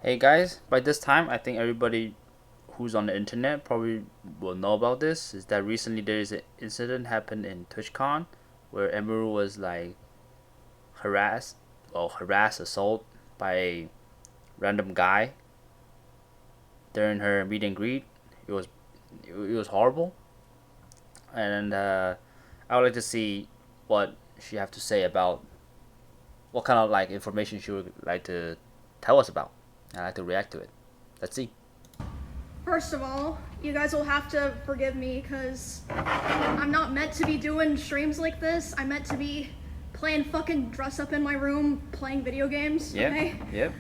Hey guys, by this time, I think everybody who's on the internet probably will know about this. Is that recently there is an incident happened in TwitchCon where Emiru was like harassed, assault by a random guy during her meet and greet. It was it was horrible, and I would like to see what she have to say about what kind of like information she would like to tell us about. I like to react to it. Let's see. First of all, you guys will have to forgive me because I'm not meant to be doing streams like this. I'm meant to be playing fucking dress up in my room, playing video games. Yep. Okay? Yep.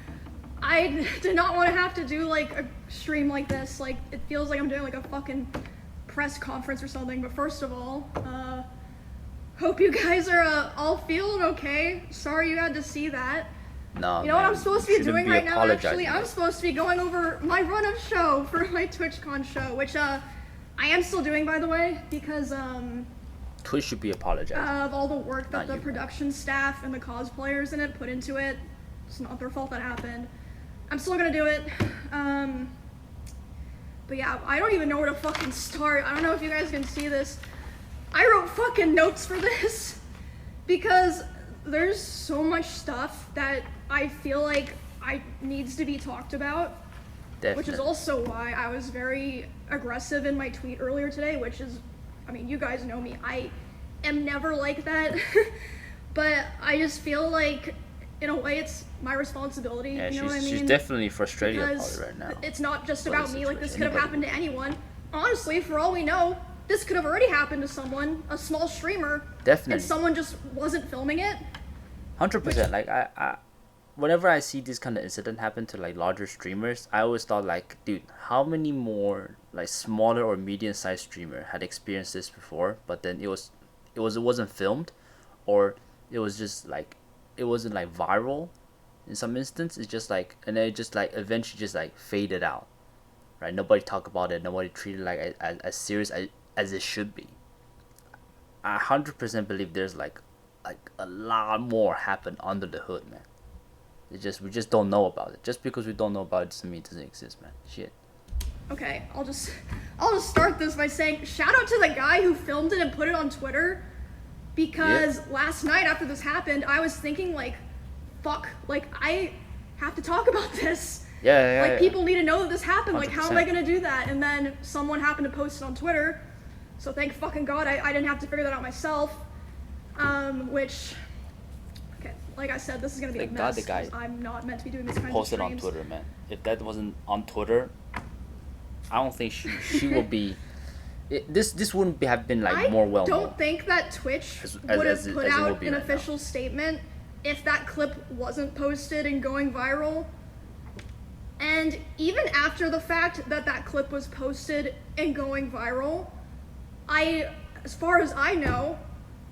I did not want to have to do like a stream like this. Like it feels like I'm doing like a fucking press conference or something. But first of all, hope you guys are all feeling okay. Sorry you had to see that. No. You know what I'm supposed to be doing right now, actually? Apologizing. I'm supposed to be going over my run-up show for my TwitchCon show, which I am still doing, by the way, because Twitch should be apologizing. of all the work that Not the you. production staff and the cosplayers in it put into it. It's not their fault that happened. I'm still gonna do it. But yeah, I don't even know where to fucking start. I don't know if you guys can see this. I wrote fucking notes for this because there's so much stuff that I feel like needs to be talked about. Definitely. Which is also why I was very aggressive in my tweet earlier today, which is, I mean, you guys know me. I am never like that. But I just feel like, in a way, it's my responsibility. Yeah, you know what I mean? she's definitely frustrated about Because it right now. it's not just What about is me. the Like, this situation? could have Anybody. happened to anyone. Honestly, for all we know, this could have already happened to someone, a small streamer. Definitely. And someone just wasn't filming it. 100%. Like whenever I see this kind of incident happen to like larger streamers, I always thought like, dude, how many more like smaller or medium-sized streamer had experienced this before, but then it wasn't filmed, or it was just like it wasn't like viral. In some instance, it's just like, and then it just like eventually just like faded out, right? Nobody talk about it. Nobody treated it like as serious as it should be. I 100% believe there's like a lot more happen under the hood, man. We just don't know about it. Just because we don't know about it doesn't mean it doesn't exist, man. Shit. Okay, I'll just start this by saying shout out to the guy who filmed it and put it on Twitter, because last night after this happened, I was thinking like, fuck, like I have to talk about this. Yeah. People need to know that this happened. Like, how am I 100%. gonna do that? And then someone happened to post it on Twitter, so thank fucking God I didn't have to figure that out myself. Which, okay, like I said, this is gonna be Thank a God mess. the guy 'Cause I'm not meant to be doing this kind of Posted on streams. Twitter, man. If that wasn't on Twitter, I don't think she will be. This wouldn't have been like more well I known. don't think that Twitch As would have put it will out be an right now. official statement if that clip wasn't posted and going viral. And even after the fact that that clip was posted and going viral, as far as I know,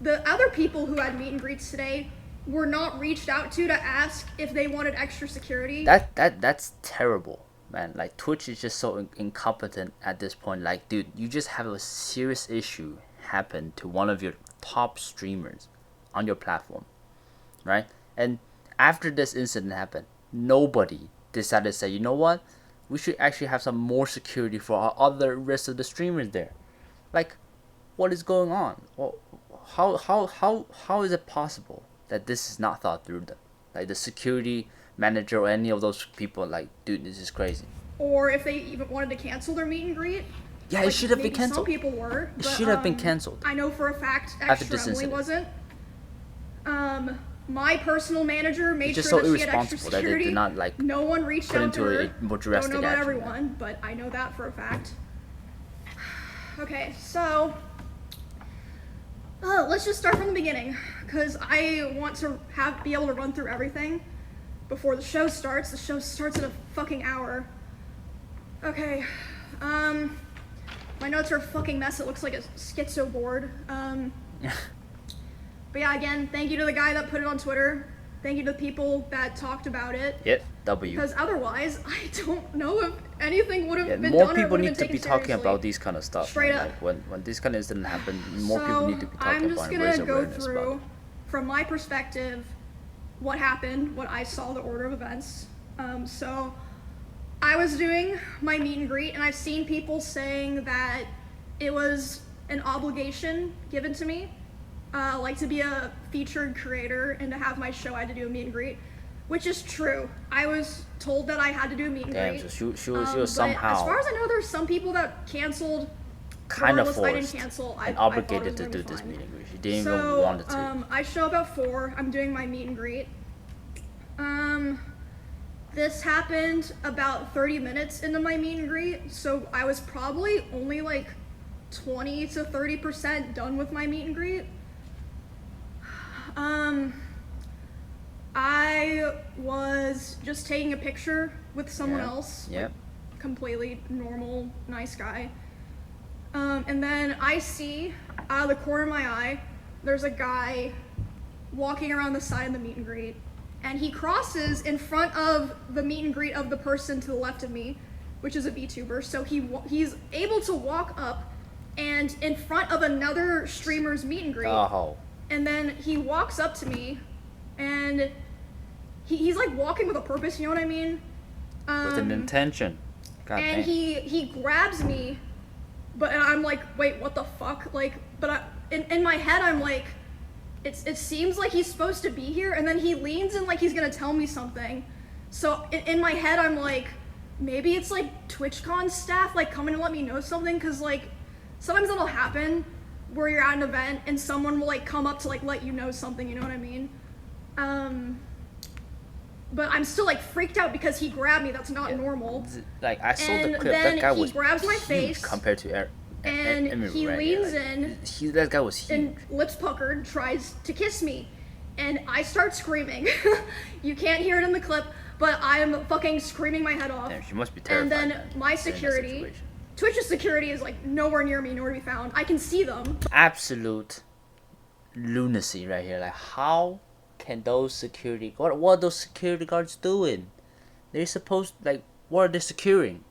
the other people who had meet and greets today were not reached out to ask if they wanted extra security. That's terrible, man. Like Twitch is just so incompetent at this point. Like, dude, you just have a serious issue happen to one of your top streamers on your platform, right? And after this incident happened, nobody decided to say, you know what, we should actually have some more security for our other rest of the streamers there. Like, what is going on? Well, how is it possible that this is not thought through? Them, like the security manager or any of those people, like, dude, this is crazy. Or if they even wanted to cancel their meet and greet. Yeah, Like, it should have been maybe canceled. Some people were. It But, should have been canceled. I know for a fact After extra this Emily incident. wasn't. My personal manager made It's just sure so that she had extra irresponsible that they security. did not, like, no one reached put out into to her. a more Don't drastic know about action, everyone, but I know that for a fact. Okay, so let's just start from the beginning, because I want to be able to run through everything before the show starts. The show starts in a fucking hour. Okay, my notes are a fucking mess. It looks like a schizo board. But yeah, again, thank you to the guy that put it on Twitter. Thank you to the people that talked about it. Yep, W. Because otherwise, I don't know if anything would have Yeah, been more done or people would have need been to be taken talking seriously. about these kind of stuff. Straight man. up. Like when this kind of incident happened, more people need to be talking I'm about just and gonna raise go awareness about through, it. from my perspective, what happened, what I saw, the order of events. So I was doing my meet and greet, and I've seen people saying that it was an obligation given to me, like to be a featured creator and to have my show, I had to do a meet and greet, which is true. I was told that I had to do a meet and greet. Damn, so she was somehow. As far as I know, there's some people that canceled. Kind of I didn't forced cancel. and I obligated to thought it do was gonna be this fine. meet and greet. She didn't even So, want it to. I show up at 4. I'm doing my meet and greet. This happened about 30 minutes into my meet and greet, so I was probably only like 20 to 30% done with my meet and greet. I was just taking a picture with someone else. Yep. Completely normal, nice guy. And then I see out of the corner of my eye, there's a guy walking around the side of the meet and greet, and he crosses in front of the meet and greet of the person to the left of me, which is a VTuber. So he's able to walk up and in front of another streamer's meet and greet. Oh. And then he walks up to me, and he's like walking with a purpose. You know what I mean? With an intention. God And damn. he grabs me, but and I'm like, wait, what the fuck? Like, but in my head, I'm like, it seems like he's supposed to be here, and then he leans in like he's gonna tell me something. So in my head, I'm like, maybe it's like TwitchCon staff like coming to let me know something, because like sometimes that'll happen where you're at an event and someone will like come up to like let you know something. You know what I mean? But I'm still like freaked out because he grabbed me. That's not normal. Like I saw And the clip. then That guy he was grabs my huge face, compared to and Emiru, he right? leans Like, in that guy was huge. and lips puckered, tries to kiss me, and I start screaming. You can't hear it in the clip, but I'm fucking screaming my head off. Damn, she must be terrified. And then man, my in that security, situation. Twitch's security is like nowhere near me, nowhere to be found. I can see them. Absolute lunacy right here. Like, how can those security? What are those security guards doing? They're supposed like, what are they securing?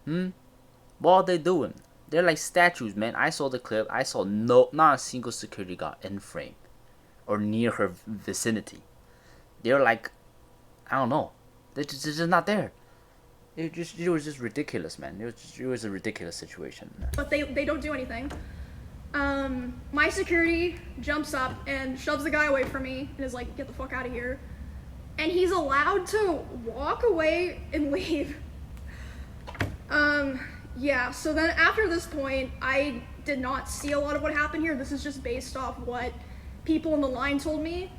What are they doing? They're like statues, man. I saw the clip. I saw not a single security guard in frame or near her vicinity. They're like, I don't know. They're just not there. It was just ridiculous, man. It was a ridiculous situation. But they don't do anything. My security jumps up and shoves the guy away from me and is like, get the fuck out of here. And he's allowed to walk away and leave. Yeah, so then after this point, I did not see a lot of what happened here. This is just based off what people in the line told me.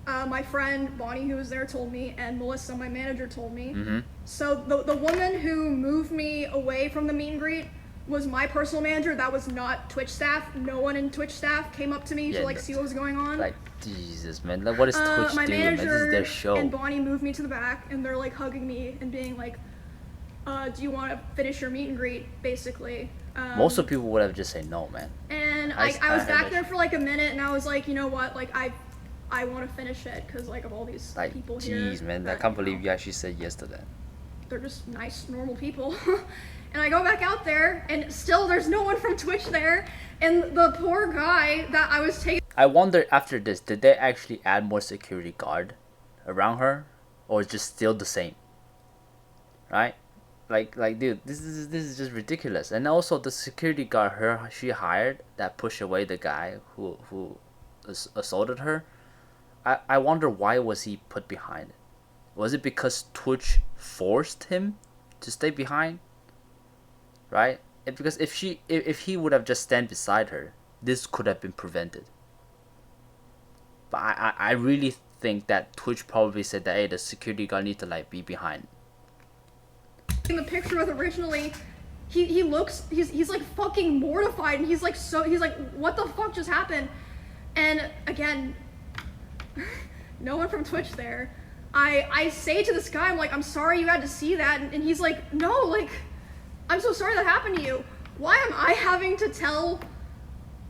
My friend Bonnie, who was there, told me, and Melissa, my manager, told me. Mm-hmm. So the woman who moved me away from the meet and greet was my personal manager. That was not Twitch staff. No one in Twitch staff came up to me to like see what was going on. Like, Jesus, man. Like, what is Twitch My doing, man? This manager is their show. and Bonnie moved me to the back, and they're like hugging me and being like, do you want to finish your meet and greet, basically. Most of the people would have just said no, man. And I I was heard back that there shit. for like a minute, and I was like, you know what, like I want to finish it because like of all these Like, people here. jeez, man. I that, can't you know, believe you actually said yes to that. they're just nice, normal people. And I go back out there, and still there's no one from Twitch there, and the poor guy that I was taking. I wonder after this, did they actually add more security guard around her, or is just still the same? Right? Like, dude, this is just ridiculous. And also, the security guard she hired that pushed away the guy who assaulted her. I wonder why was he put behind it? Was it because Twitch forced him to stay behind? Right? Because if he would have just stand beside her, this could have been prevented. But I really think that Twitch probably said that, hey, the security guard need to like be behind. In the picture with originally, he looks, he's like fucking mortified, and he's like what the fuck just happened? And again, no one from Twitch there. I say to this guy, I'm like, I'm sorry you had to see that, and he's like, no, like, I'm so sorry that happened to you. Why am I having to tell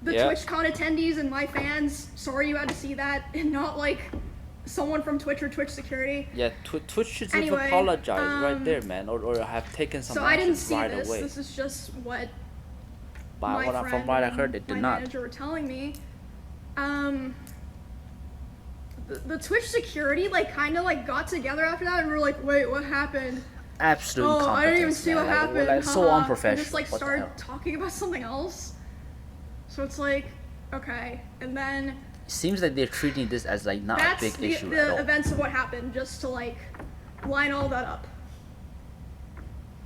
the TwitchCon attendees and my fans, sorry you had to see that, and not like someone from Twitch or Twitch security? Yeah, Twitch should have Anyway, apologized right there, man, or have taken some So action I didn't see right this. away. This is just what But my from friend what I and heard, they did my not. manager were telling me. The Twitch security like kind of like got together after that, and we were like, wait, what happened? absolute Oh, I didn't even incompetence, see man. what Like, happened. like so Haha. unprofessional. And just like What the started hell? talking about something else. So it's like, okay, and then It seems like they're treating this as like not a that's big the, issue at the all. events of what happened, just to like line all that up.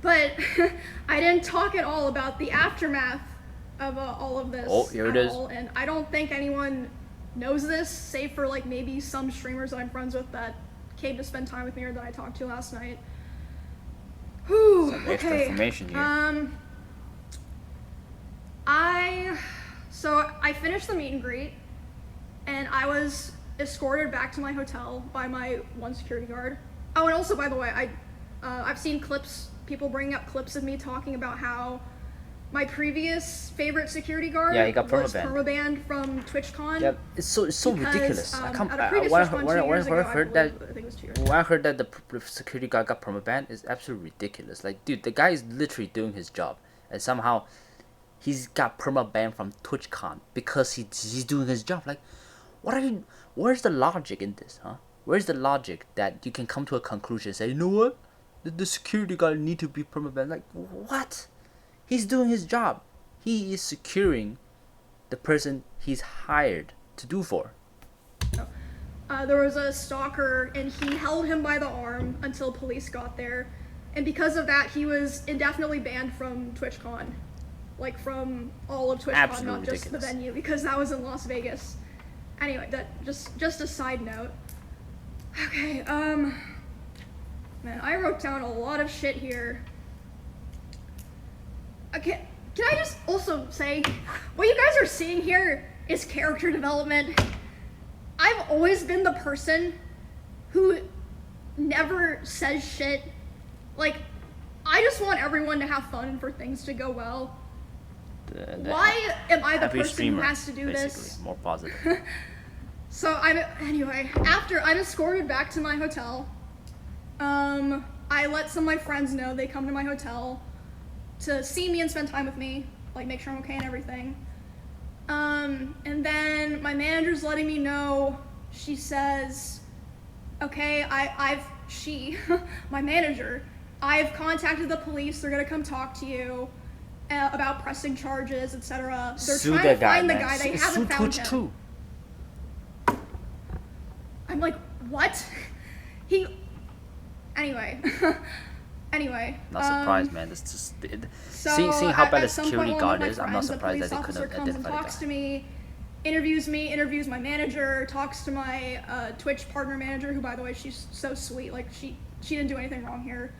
But I didn't talk at all about the aftermath of all of this Oh, here it at is. all, and I don't think anyone knows this, save for like maybe some streamers that I'm friends with that came to spend time with me or that I talked to last night. Whew, Some extra okay. information here. So I finished the meet and greet, and I was escorted back to my hotel by my one security guard. Oh, and also, by the way, I've seen clips, people bringing up clips of me talking about how my previous favorite security guard Yeah, he got was permabanned. permabanned from TwitchCon. Yeah, it's so because, ridiculous. I at a when previous I TwitchCon when I 2 years ago, I heard believe, that I think it was 2 years. when I heard that the security guard got permabanned, is absolutely ridiculous. Like, dude, the guy is literally doing his job, and somehow he's got permabanned from TwitchCon because he's doing his job. Like, what are you? Where's the logic in this, huh? Where's the logic that you can come to a conclusion and say, you know what, the security guard need to be permabanned? Like, what? He's doing his job. He is securing the person he's hired to do for. There was a stalker, and he held him by the arm until police got there, and because of that, he was indefinitely banned from TwitchCon, like from all of TwitchCon, Absolutely not just the ridiculous. venue, because that was in Las Vegas. Anyway, that just a side note. Okay, man, I wrote down a lot of shit here. Okay, can I just also say, what you guys are seeing here is character development. I've always been the person who never says shit. Like, I just want everyone to have fun and for things to go well. Why am I the happy person streamer, who has to do basically. this? More positive. So anyway, after I'm escorted back to my hotel, I let some of my friends know they come to my hotel to see me and spend time with me, like make sure I'm okay and everything. And then my manager's letting me know, she says, okay, my manager, I've contacted the police, they're gonna come talk to you about pressing charges, etc. They're Sue trying that to guy, find the man. guy, they Sue haven't found Twitch him. too. I'm like, what? Anyway. Not surprised, man. That's just So seeing how bad at the some security point, one of guard my is. I'm not friends, surprised the that they police couldn't officer comes and identify the talks guy. to me, interviews my manager, talks to my Twitch partner manager, who, by the way, she's so sweet. Like, she didn't do anything wrong here.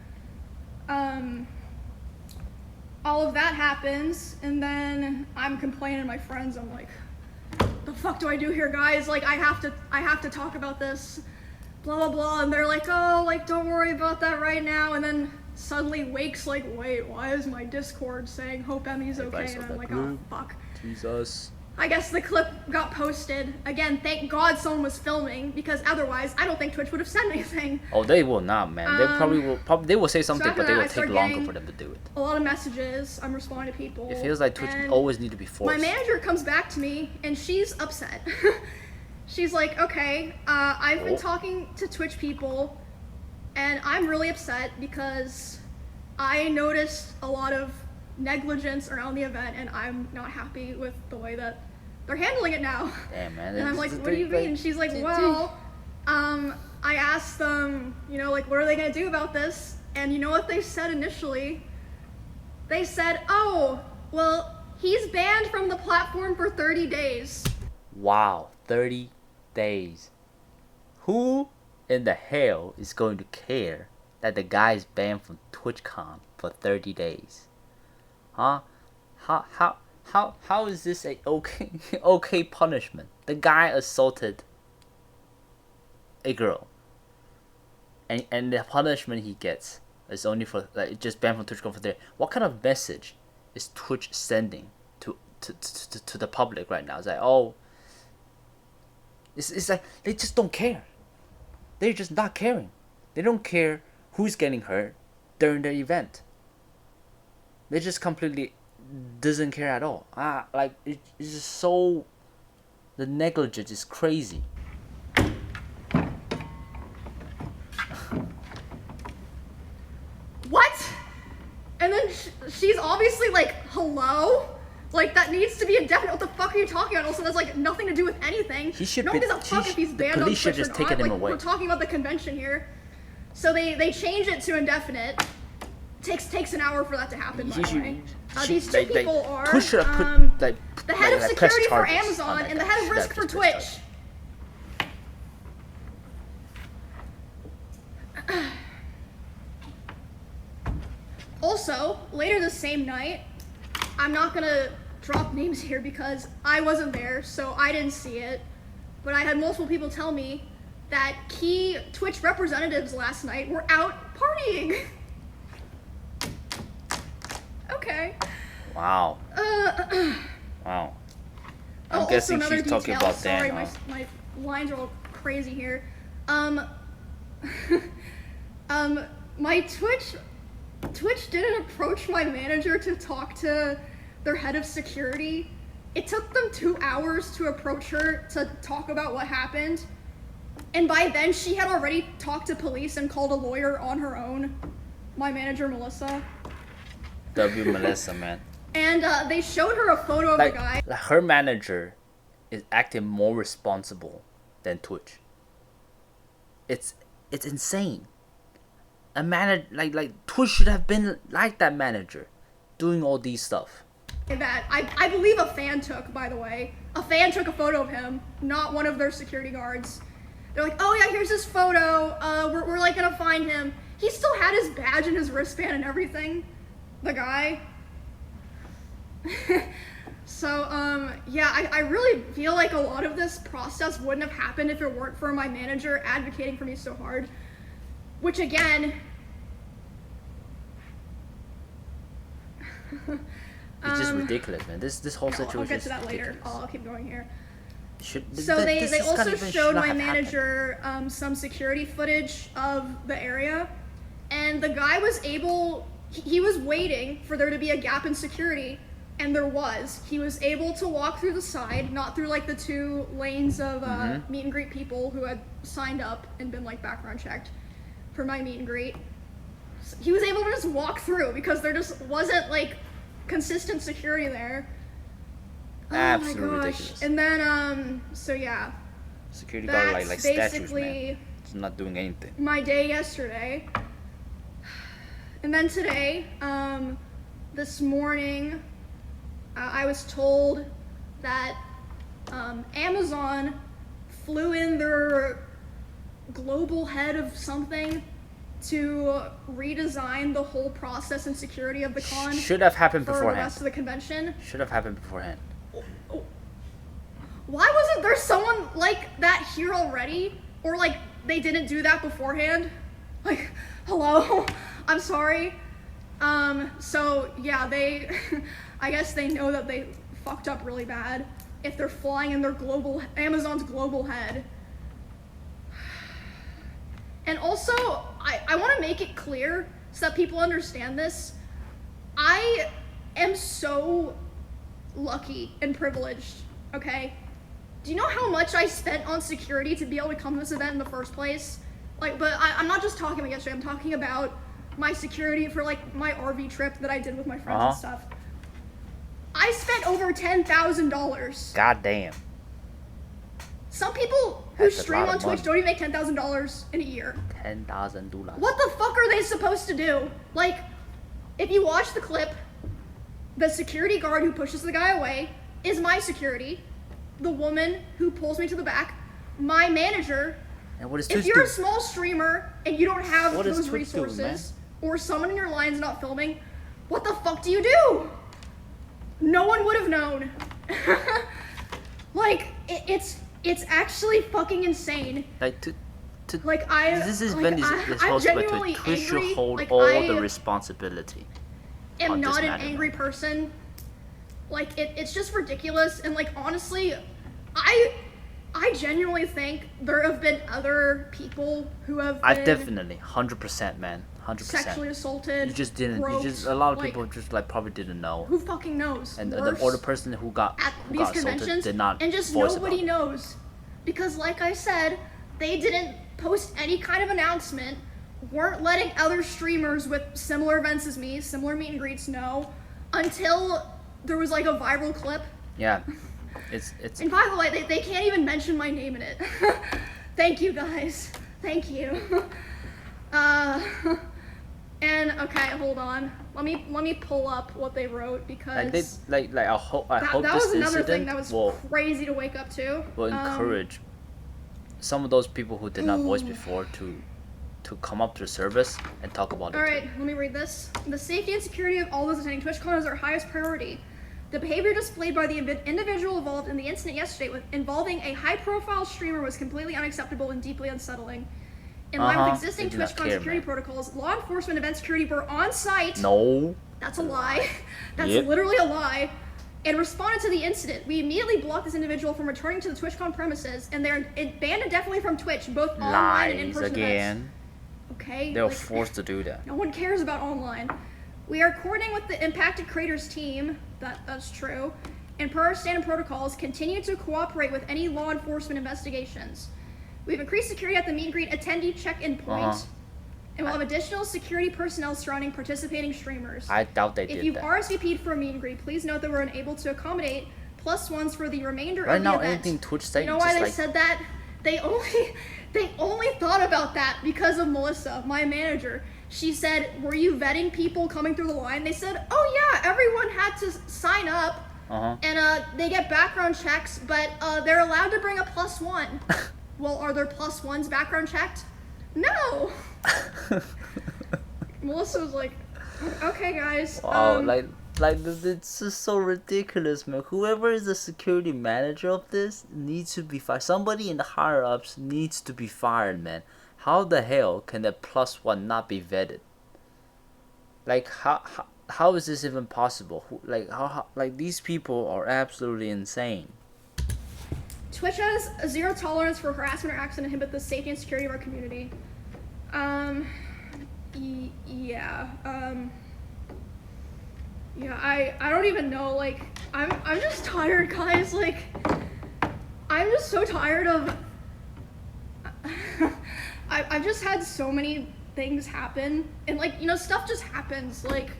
All of that happens, and then I'm complaining to my friends. I'm like, the fuck do I do here, guys? Like, I have to talk about this, blah blah blah. And they're like, oh, like, don't worry about that right now. And then suddenly Wake's like, wait, why is my Discord saying hope Emmy's okay? And I'm like, oh fuck. Jesus. I guess the clip got posted. Again, thank God someone was filming, because otherwise I don't think Twitch would have said anything. Oh, they will not, man. They they will say something, after but they that, will I take start longer getting for them to do it. A lot of messages. I'm responding to people. It feels like Twitch and always need to be forced. my manager comes back to me and she's upset. She's like, okay, I've been talking to Twitch people and I'm really upset because I noticed a lot of negligence around the event and I'm not happy with the way that they're handling it now. Damn, man. And I'm like, what do you mean? And she's like, well, I asked them, like, what are they gonna do about this? And you know what they said initially? They said, oh, well, he's banned from the platform for 30 days. Wow, 30 days. Who in the hell is going to care that the guy is banned from TwitchCon for 30 days? Huh? How is this a okay punishment? The guy assaulted a girl, and the punishment he gets is only for just banned from TwitchCon for 30. What kind of message is Twitch sending to the public right now? It's like, oh, it's like they just don't care. They're just not caring. They don't care who's getting hurt during the event. They just completely doesn't care at all. Like it's just so. The negligence is crazy. what? And then she's obviously like, hello? Like, that needs to be indefinite. What the fuck are you talking about? Also, that's like nothing to do with anything. No one gives a fuck if he's banned on Twitch or not. Just taken him away. We're talking about the convention here. So they change it to indefinite. Takes an hour for that to happen, by the way. These two people are the head of security for Amazon and the head of risk for Twitch. Also, later the same night, I'm not gonna drop names here because I wasn't there, so I didn't see it, but I had multiple people tell me that key Twitch representatives last night were out partying. Okay. Wow. Wow. I'm guessing she's talking about Dan. Sorry, my lines are all crazy here. My Twitch didn't approach my manager to talk to their head of security. It took them 2 hours to approach her to talk about what happened. And by then, she had already talked to police and called a lawyer on her own. My manager, Melissa. Melissa, man. And they showed her a photo of the guy. Her manager is acting more responsible than Twitch. It's insane. A manager like Twitch should have been like that manager, doing all these stuff. That I believe a fan took, by the way. A fan took a photo of him, not one of their security guards. They're like, oh yeah, here's his photo. We're like gonna find him. He still had his badge and his wristband and everything. The guy. So yeah, I really feel like a lot of this process wouldn't have happened if it weren't for my manager advocating for me so hard. Which again, it's just ridiculous, man. This whole situation. I'll get to that later. I'll keep going here. So they also showed my manager some security footage of the area, and the guy was able. He was waiting for there to be a gap in security, and there was. He was able to walk through the side, not through like the 2 lanes of meet and greet people who had signed up and been like background checked for my meet and greet. So he was able to just walk through because there just wasn't like consistent security there. Absolutely oh my gosh. Ridiculous. And then so yeah. Security guard like statues, man. It's not doing anything. My day yesterday. And then today, this morning, I was told that Amazon flew in their global head of something to redesign the whole process and security of the con. Should have happened beforehand. For the rest of the convention. Should have happened beforehand. Why wasn't there someone like that here already? Or like they didn't do that beforehand? Like, hello? I'm sorry. So yeah, they, I guess they know that they fucked up really bad if they're flying in their Amazon's global head. And also, I want to make it clear so that people understand this. I am so lucky and privileged, okay? Do you know how much I spent on security to be able to come to this event in the first place? Like, but I'm not just talking about yesterday, I'm talking about my security for like my RV trip that I did with my friends and stuff. I spent over $10,000. God damn. Some people who stream on Twitch don't even make $10,000 in a year. $10,000. What the fuck are they supposed to do? Like, if you watch the clip, the security guard who pushes the guy away is my security. The woman who pulls me to the back, my manager. And what is Twitch if you're a small streamer and you don't have those resources, doing, or someone in your line's not filming, what the fuck do you do? No one would have known. Like, it's actually fucking insane. Like this is like, supposed to Twitch should hold like, all the responsibility. I'm not an angry person. Like it's just ridiculous, and like honestly, I genuinely think there have been other people who have been I've definitely 100%, man, 100%. Sexually assaulted. You just didn't. Groped, you just a lot of people just like probably didn't know. Who fucking knows? And or the person who got assaulted did not. And just nobody knows, because like I said, they didn't post any kind of announcement weren't letting other streamers with similar events as me, similar meet and greets, know until there was like a viral clip. Yeah, it's. And by the way, they can't even mention my name in it. Thank you guys. Thank you. And okay, hold on. Let me pull up what they wrote because I hope that this was another incident thing that was will crazy to wake up to. encourage some of those people who did not voice before to come up to the service and talk about it. Alright, let me read this. The safety and security of all those attending TwitchCon is our highest priority. The behavior displayed by the individual involved in the incident yesterday involving a high-profile streamer was completely unacceptable and deeply unsettling. In line with existing TwitchCon security protocols, law enforcement event security were on site. No. That's a lie. That's literally a lie. And responded to the incident. We immediately blocked this individual from returning to the TwitchCon premises, and they're banned indefinitely from Twitch, both online and in-person events. Okay. They were forced to do that. No one cares about online. We are coordinating with the impacted creators team. That's true. And per our standard protocols, continue to cooperate with any law enforcement investigations. We've increased security at the meet and greet attendee check-in point. And we'll have additional security personnel surrounding participating streamers. I doubt they did that. If you've RSVP'd for a meet and greet, please note that we're unable to accommodate +1s for the remainder of the event. Right now, anything Twitch site. You know why they said that? They only thought about that because of Melissa, my manager. She said, "Were you vetting people coming through the line?" They said, "Oh yeah, everyone had to sign up, and they get background checks, but they're allowed to bring a +1." Well, are there +1s background checked? No. Melissa was like, "Okay, guys." Wow, it's just so ridiculous, man. Whoever is the security manager of this needs to be fired. Somebody in the higher ups needs to be fired, man. How the hell can that +1 not be vetted? Like how is this even possible? How these people are absolutely insane. Twitch has a zero tolerance for harassment or acts that inhibit the safety and security of our community. Yeah. Yeah, I don't even know, like, I'm just tired, guys, like, I'm just so tired of, I've just had so many things happen, and, like, you know, stuff just happens, like,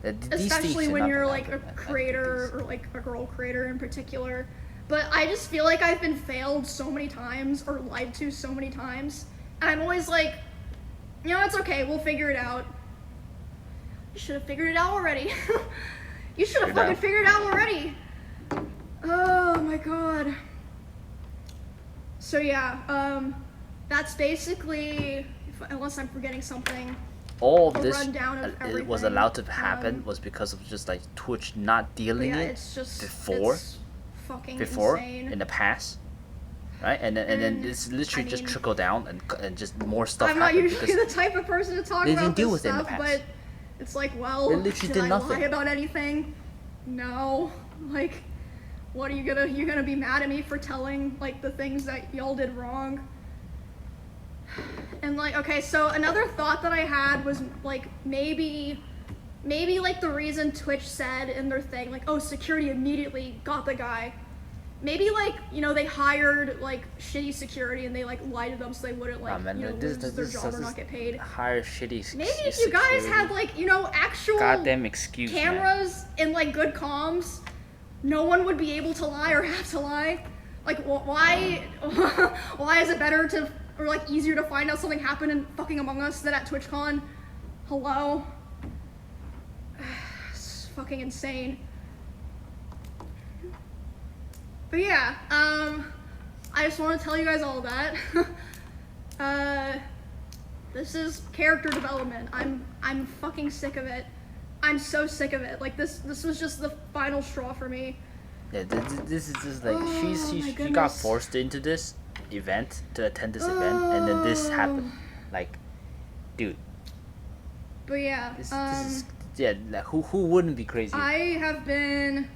especially when you're, like, a creator, or, like, a girl creator in particular, but I just feel like I've been failed so many times, or lied to so many times, and I'm always like, you know, it's okay, we'll figure it out. You should have figured it out already. You should have fucking figured it out already. Oh my god. So yeah, that's basically, unless I'm forgetting something, all of this rundown of it was allowed to happen was because of just like Twitch not dealing it's just, before insane. in the past, right? And then it's literally just trickle down and just more stuff. I'm not usually the type of person to talk about this stuff, but it's like, well, did I lie about anything? No. Like, what are you gonna be mad at me for telling, like, the things that y'all did wrong? And, like, okay, so another thought that I had was, like, maybe, like, the reason Twitch said in their thing, like, oh, security immediately got the guy. Maybe, like, you know, they hired, like, shitty security and they, like, lied to them so they wouldn't, like, lose their job or not get paid. Hire shitty security. Maybe if you guys had, like, you know, actual goddamn excuse, cameras and, like, good comms, no one would be able to lie or have to lie. Like, why is it better to, or, like, easier to find out something happened in fucking Among Us than at TwitchCon? Hello? It's fucking insane. But yeah, I just want to tell you guys all that. This is character development. I'm fucking sick of it. I'm so sick of it. Like, this was just the final straw for me. Yeah, this is just like, she got forced into this event, to attend this event, and then this happened. Like, dude. But yeah, this is, yeah, like, who wouldn't be crazy? I have been,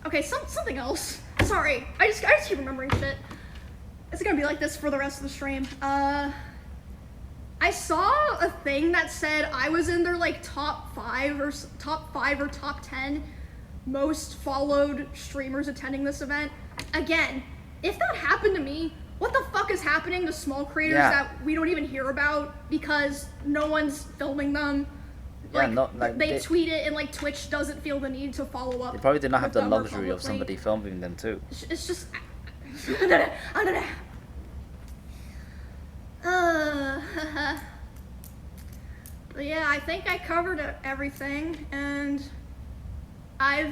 okay, something else. Sorry, I just keep remembering shit. It's gonna be like this for the rest of the stream. I saw a thing that said I was in their, like, top 5 or top 10 most followed streamers attending this event. Again, if that happened to me, what the fuck is happening to small creators that we don't even hear about because no one's filming them? Like, they tweet it, and like Twitch doesn't feel the need to follow up. They probably did not have the luxury of somebody filming them too. It's just. But yeah, I think I covered everything, and I've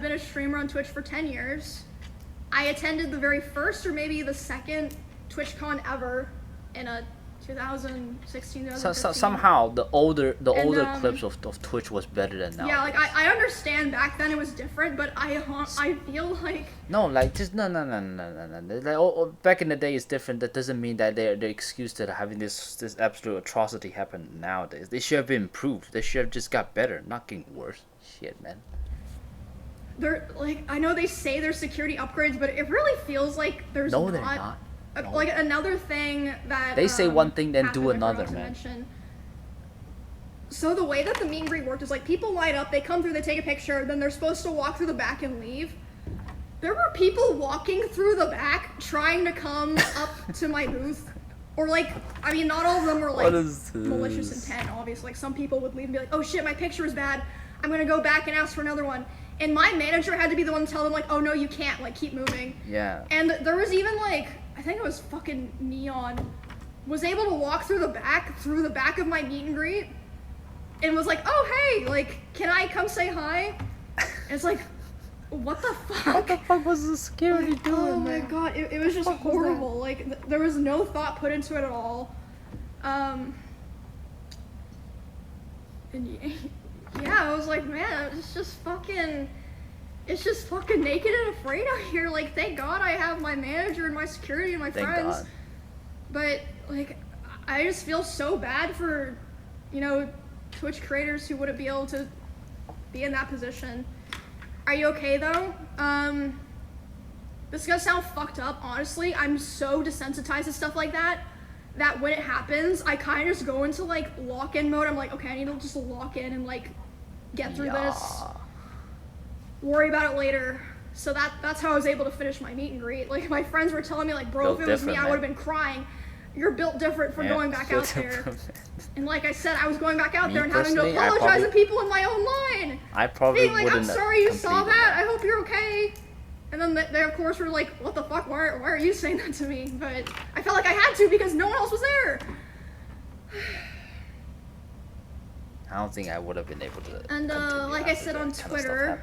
been a streamer on Twitch for 10 years. I attended the very first or maybe the second TwitchCon ever in a 2016, 2015. Somehow the older clips of Twitch was better than now. Yeah, like I understand back then it was different, but I feel like no, like just no. Like, back in the day it's different. That doesn't mean that they're excused to having this absolute atrocity happen nowadays. They should have been improved. They should have just got better, not getting worse. Shit, man. They're like, I know they say there's security upgrades, but it really feels like there's no, they're not. No. Like another thing that they say one thing then do another, man. So the way that the meet and greet worked is like people line up, they come through, they take a picture, then they're supposed to walk through the back and leave. There were people walking through the back trying to come up to my booth, or like, I mean, not all of them were like malicious intent. Obviously, like some people would leave and be like, "Oh shit, my picture is bad. I'm gonna go back and ask for another one." And my manager had to be the one to tell them like, "Oh no, you can't. Like, keep moving." Yeah. And there was even like, I think it was fucking Neon, was able to walk through the back of my meet and greet, and was like, "Oh hey, like, can I come say hi?" And it's like, what the fuck? What the fuck was the security doing? Oh my god, it was just horrible. Like, there was no thought put into it at all. And yeah, I was like, man, it's just fucking naked and afraid out here. Like, thank God I have my manager and my security and my friends. God. But like, I just feel so bad for, you know, Twitch creators who wouldn't be able to be in that position. Are you okay though? This is gonna sound fucked up, honestly. I'm so desensitized to stuff like that when it happens, I kind of just go into like lock-in mode. I'm like, okay, I need to just lock in and like get through this. Worry about it later. So that's how I was able to finish my meet and greet. Like, my friends were telling me like, bro, if it was me, I would have been crying. You're built different for going back out there. And like I said, I was going back out there and having to apologize to people in my own line. I probably being like, I'm sorry you saw that. I hope you're okay. And then they of course were like, what the fuck? Why are you saying that to me? But I felt like I had to because no one else was there. I don't think I would have been able to. And like I said on Twitter,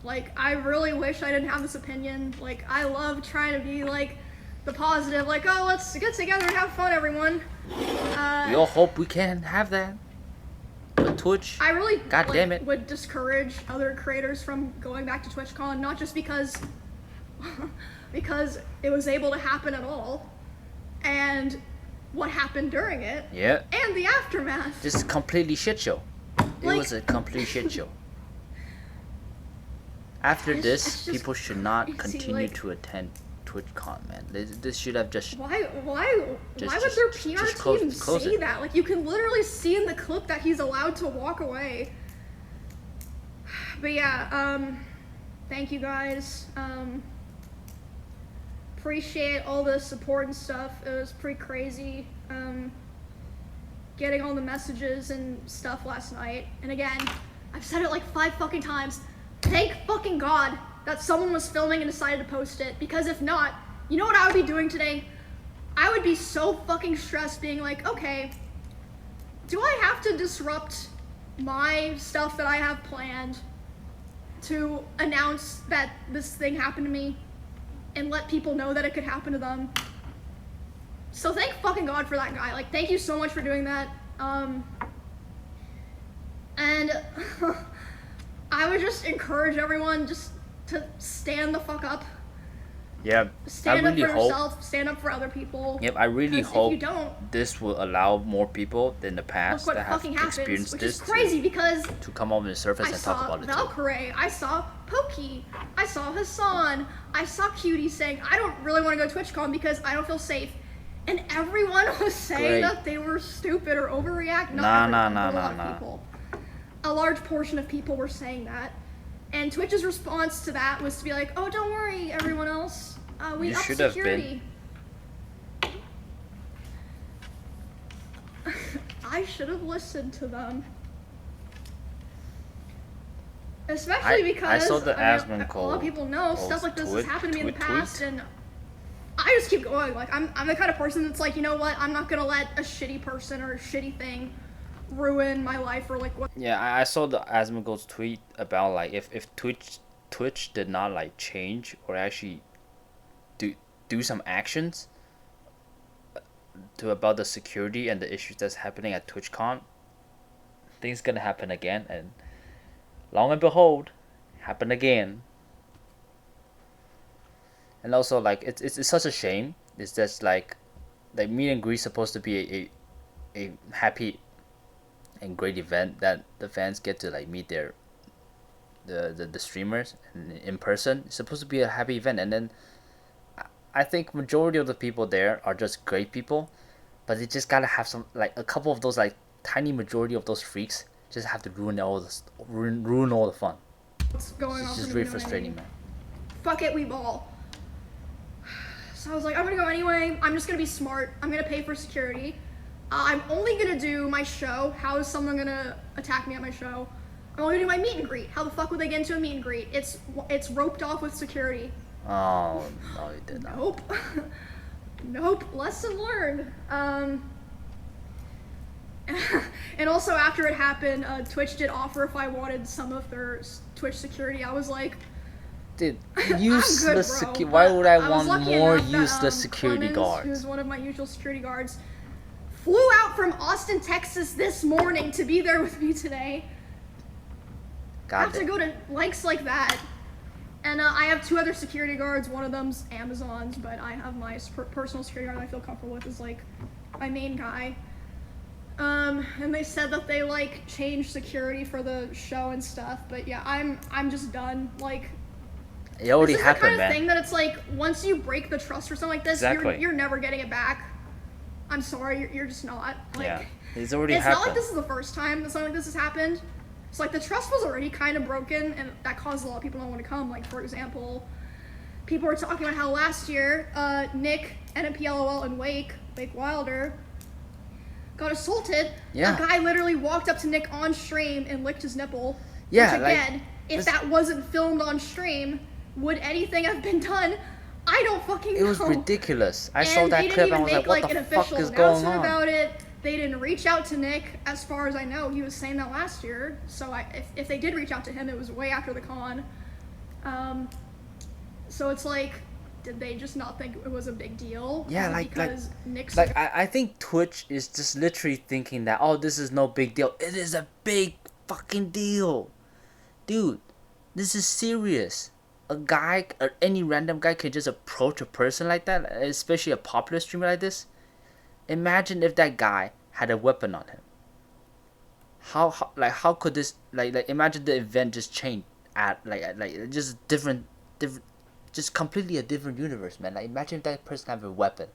like, I really wish I didn't have this opinion. Like, I love trying to be like the positive, like, oh, let's get together and have fun, everyone. We all hope we can have that. But Twitch, I really, God damn it, would discourage other creators from going back to TwitchCon, not just because it was able to happen at all, and what happened during it, and the aftermath. Just completely shit show. It was a complete shit show. After this, people should not continue to attend TwitchCon, man. This should have just. Why would their PR team say that? Like, you can literally see in the clip that he's allowed to walk away. But yeah, thank you guys. Appreciate all the support and stuff. It was pretty crazy. Getting all the messages and stuff last night. And again, I've said it like 5 fucking times. Thank fucking God that someone was filming and decided to post it, because if not, you know what I would be doing today? I would be so fucking stressed being like, okay, do I have to disrupt my stuff that I have planned to announce that this thing happened to me and let people know that it could happen to them? So thank fucking God for that guy. Like, thank you so much for doing that. And I would just encourage everyone just to stand the fuck up. Yeah, stand up for yourself, stand up for other people. Yep, I really hope if you don't, this will allow more people than the past that have experienced which this is crazy because to come on the surface and talk about it. I saw Valkyrie, I saw Pokey, I saw Hassan, I saw Cutie saying, I don't really want to go to TwitchCon because I don't feel safe. And everyone was saying that they were stupid or overreact. Nah. A large portion of people were saying that. And Twitch's response to that was to be like, oh, don't worry, everyone else. We You upped should have been. security. I should have listened to them. Especially I saw because, the I mean, Asmongold a lot of people know stuff like this has happened to me in the past, and I just keep going. Like, I'm the kind of person that's like, you know what, I'm not gonna let a shitty person or a shitty thing ruin my life or like what. Yeah, I saw the Asmongold's tweet about like if Twitch did not like change or actually do do some actions to about the security and the issues that's happening at TwitchCon, things gonna happen again, and long and behold, happen again. And also like it's such a shame. It's just like meet and greet supposed to be a happy and great event that the fans get to like meet the streamers in person. It's supposed to be a happy event, and then I think majority of the people there are just great people, but they just gotta have some like a couple of those like tiny majority of those freaks just have to ruin all the fun. What's going It's on just for me, really you know what I frustrating, mean? man. Fuck it, we ball. So I was like, I'm gonna go anyway. I'm just gonna be smart. I'm gonna pay for security. I'm only gonna do my show. How is someone gonna attack me at my show? I'm only gonna do my meet and greet. How the fuck would they get into a meet and greet? It's roped off with security. Oh no, you did not. Nope. Nope. Lesson learned. And also after it happened, Twitch did offer if I wanted some of their Twitch security. I was like, Dude, I'm useless good, bro. why would I was want lucky more enough that, useless security Clemens, guards? who's one of my usual security guards, flew out from Austin, Texas this morning to be there with me today. I God have to go to lengths like that. And I have two other security guards. One of them's Amazon's, but I have my personal security guard I feel comfortable with is like my main guy. And they said that they like changed security for the show and stuff, but yeah, I'm just done. Like, It already this is happened, the kind of man. thing that it's like once you break the trust for something like this, Exactly. you're never getting it back. I'm sorry, you're just not. Like, Yeah, it's already it's happened. not like this is the first time that something like this has happened. So like the trust was already kind of broken, and that caused a lot of people not want to come. Like for example, people were talking about how last year, Nick, NMPLOL, and Wake Wilder, got assaulted. Yeah. A guy literally walked up to Nick on stream and licked his nipple. Yeah, Which like, again, if that wasn't filmed on stream, would anything have been done? I don't fucking know. It was ridiculous. I And saw they that didn't clip even and I was make like, what an the fuck official is going announcement on? about it. They didn't reach out to Nick, as far as I know. He was saying that last year. So if they did reach out to him, it was way after the con. So it's like, did they just not think it was a big deal? Yeah, because Nick's like I think Twitch is just literally thinking that, oh, this is no big deal. It is a big fucking deal. Dude, this is serious. A guy or any random guy can just approach a person like that, especially a popular streamer like this. Imagine if that guy had a weapon on him. How could this like imagine the event just changed at like just different just completely a different universe, man. Like imagine if that person had a weapon.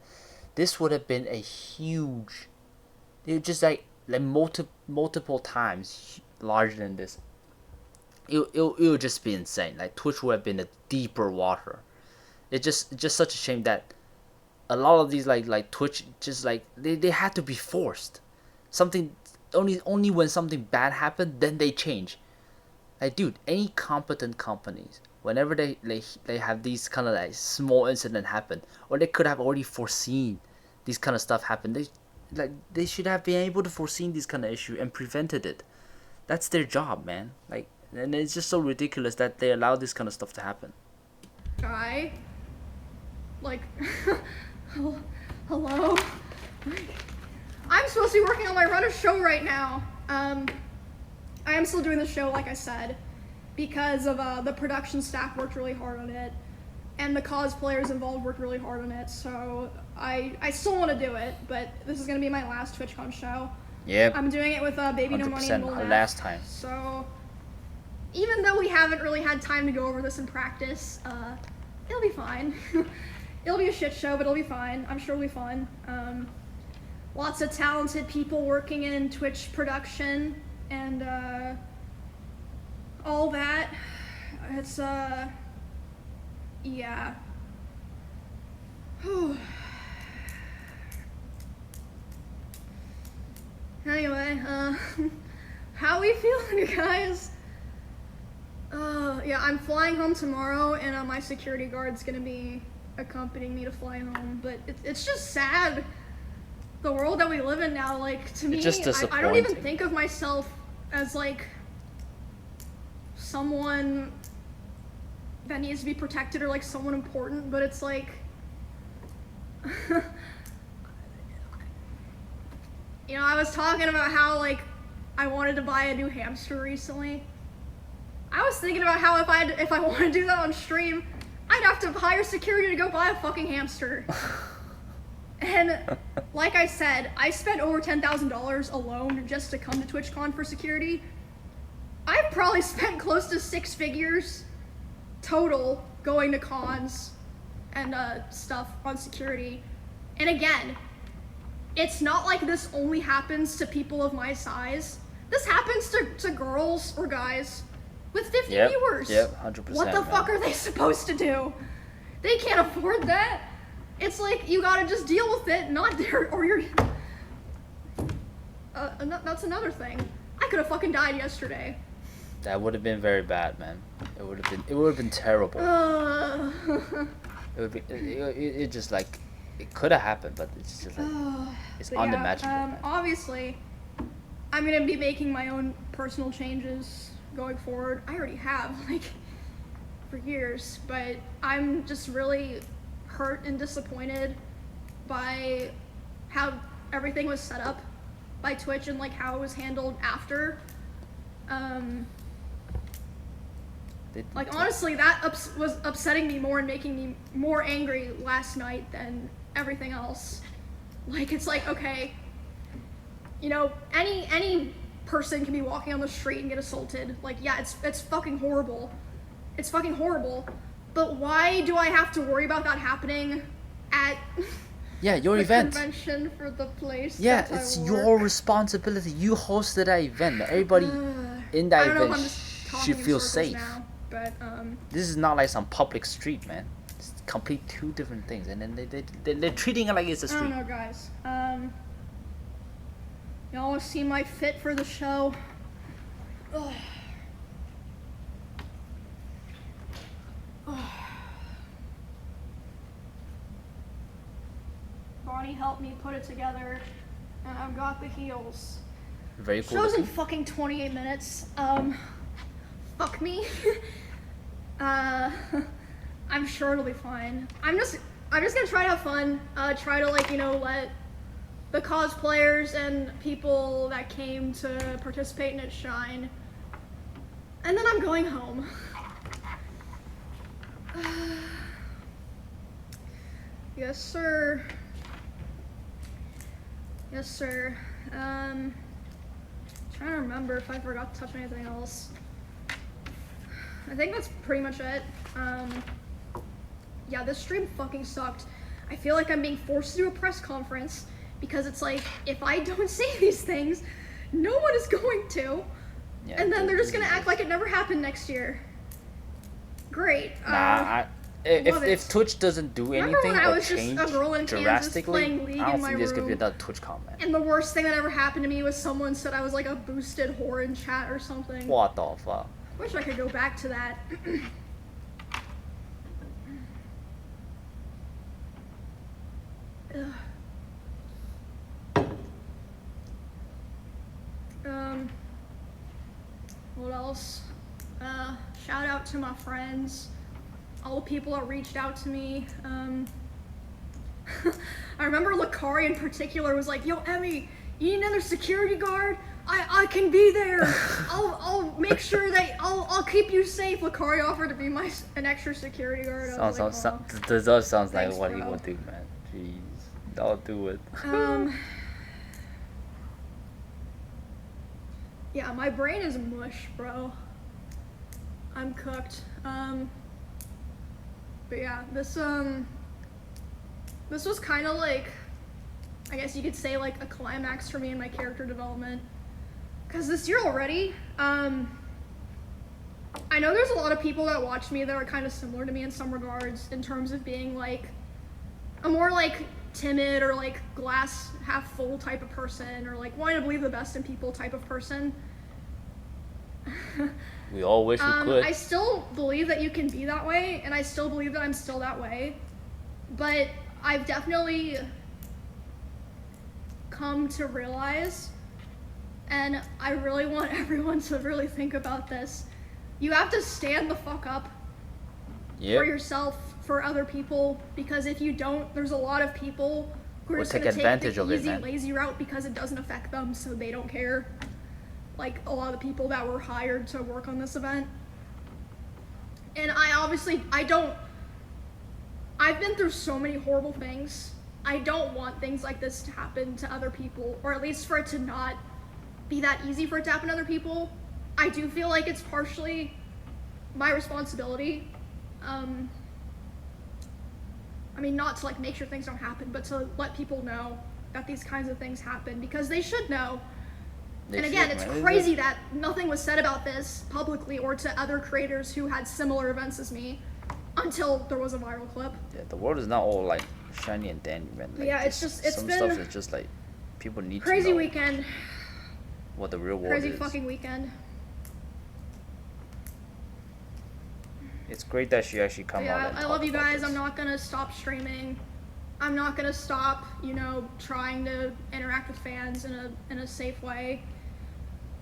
This would have been a huge, it just like multiple times larger than this. It would just be insane. Like Twitch would have been a deeper water. It's just such a shame that a lot of these like Twitch just like they had to be forced. Something only when something bad happened then they change. Like dude, any competent companies whenever they have these kind of like small incident happen, or they could have already foreseen these kind of stuff happen. They should have been able to foreseen this kind of issue and prevented it. That's their job, man. Like, and it's just so ridiculous that they allow this kind of stuff to happen. guy. Like, hello? I'm supposed to be working on my run of show right now. I am still doing the show, like I said, because of the production staff worked really hard on it, and the cosplayers involved worked really hard on it. So I still want to do it, but this is gonna be my last TwitchCon show. Yep. I'm doing it with Baby No Money and 100% Lil last time. So even though we haven't really had time to go over this in practice, it'll be fine. It'll be a shit show, but it'll be fine. I'm sure it'll be fun. Lots of talented people working in Twitch production and all that. It's yeah. Anyway, how we feeling, you guys? Yeah, I'm flying home tomorrow, and my security guard's gonna be accompanying me to fly home. But it's just sad, the world that we live in now. Like, to me, I don't even think of myself as like someone that needs to be protected or like someone important, but it's like you know, I was talking about how like I wanted to buy a new hamster recently. I was thinking about how if I want to do that on stream, I'd have to hire security to go buy a fucking hamster. And like I said, I spent over $10,000 alone just to come to TwitchCon for security. I've probably spent close to 6 figures total going to cons and stuff on security. And again, it's not like this only happens to people of my size. This happens to girls or guys with 50 viewers. Yep, 100%. What the fuck are they supposed to do? They can't afford that. It's like, you gotta just deal with it, not there, or you're... that's another thing. I could've fucking died yesterday. That would have been very bad, man. It would have been terrible. It just like, it could have happened, but it's just like, it's unimaginable. Yeah, obviously, I'm gonna be making my own personal changes going forward. I already have, like, for years, but I'm just really hurt and disappointed by how everything was set up by Twitch and like how it was handled after. Like, honestly, that was upsetting me more and making me more angry last night than everything else. Like, it's like, okay, you know, any person can be walking on the street and get assaulted. Like, yeah, it's fucking horrible. It's fucking horrible. But why do I have to worry about that happening at your the event convention for the place? Yeah, it's your responsibility. You hosted that event. Everybody in that event should feel safe. Now, but this is not like some public street, man. It's complete two different things, and then they're treating it like it's a street. I don't know, guys. Y'all want to see my fit for the show? Ugh. Bonnie helped me put it together, and I've got the heels. Very cool. Show's in fucking 28 minutes. Fuck me. I'm sure it'll be fine. I'm just gonna try to have fun. Try to, like, you know, let the cosplayers and people that came to participate in it shine. And then I'm going home. Yes, sir. Yes, sir. Trying to remember if I forgot to touch anything else. I think that's pretty much it. Yeah, this stream fucking sucked. I feel like I'm being forced to do a press conference because it's like, if I don't say these things, no one is going to. Yeah, and then they're just gonna act like it never happened next year. Great. If Twitch doesn't do anything or change drastically, I don't think there's gonna be another TwitchCon, man. And the worst thing that ever happened to me was someone said I was like a boosted whore in chat or something. What the fuck? Wish I could go back to that. What else? Shout out to my friends, all the people that reached out to me. I remember Lakari in particular was like, "Yo, Emmy, you need another security guard? I can be there. I'll make sure that I'll keep you safe." Lakari offered to be an extra security guard. This does sounds like what he would do, man. Jeez, I'll do it. Yeah, my brain is mush, bro. I'm cooked. But yeah, this was kind of like, I guess you could say, like a climax for me in my character development. Cause this year already, I know there's a lot of people that watch me that are kind of similar to me in some regards, in terms of being like, a more like timid or like glass half full type of person, or like wanting to believe the best in people type of person. We all wish we could. I still believe that you can be that way, and I still believe that I'm still that way. But I've definitely come to realize, and I really want everyone to really think about this, you have to stand the fuck up for yourself, for other people, because if you don't, there's a lot of people who are just going to take the easy, lazy route because it doesn't affect them, so they don't care. Like a lot of the people that were hired to work on this event. And I've been through so many horrible things. I don't want things like this to happen to other people, or at least for it to not be that easy for it to happen to other people. I do feel like it's partially my responsibility. I mean, not to like make sure things don't happen, but to let people know that these kinds of things happen, because they should know. And again, it's crazy that nothing was said about this publicly or to other creators who had similar events as me until there was a viral clip. Yeah, the world is not all like shiny and dandy, man. Like, yeah, it's some been stuff is just like people need crazy to know weekend. What the real world is. Crazy fucking weekend. It's great that she actually come out and I love you guys. I'm not gonna stop streaming. I'm not gonna stop, trying to interact with fans in a safe way.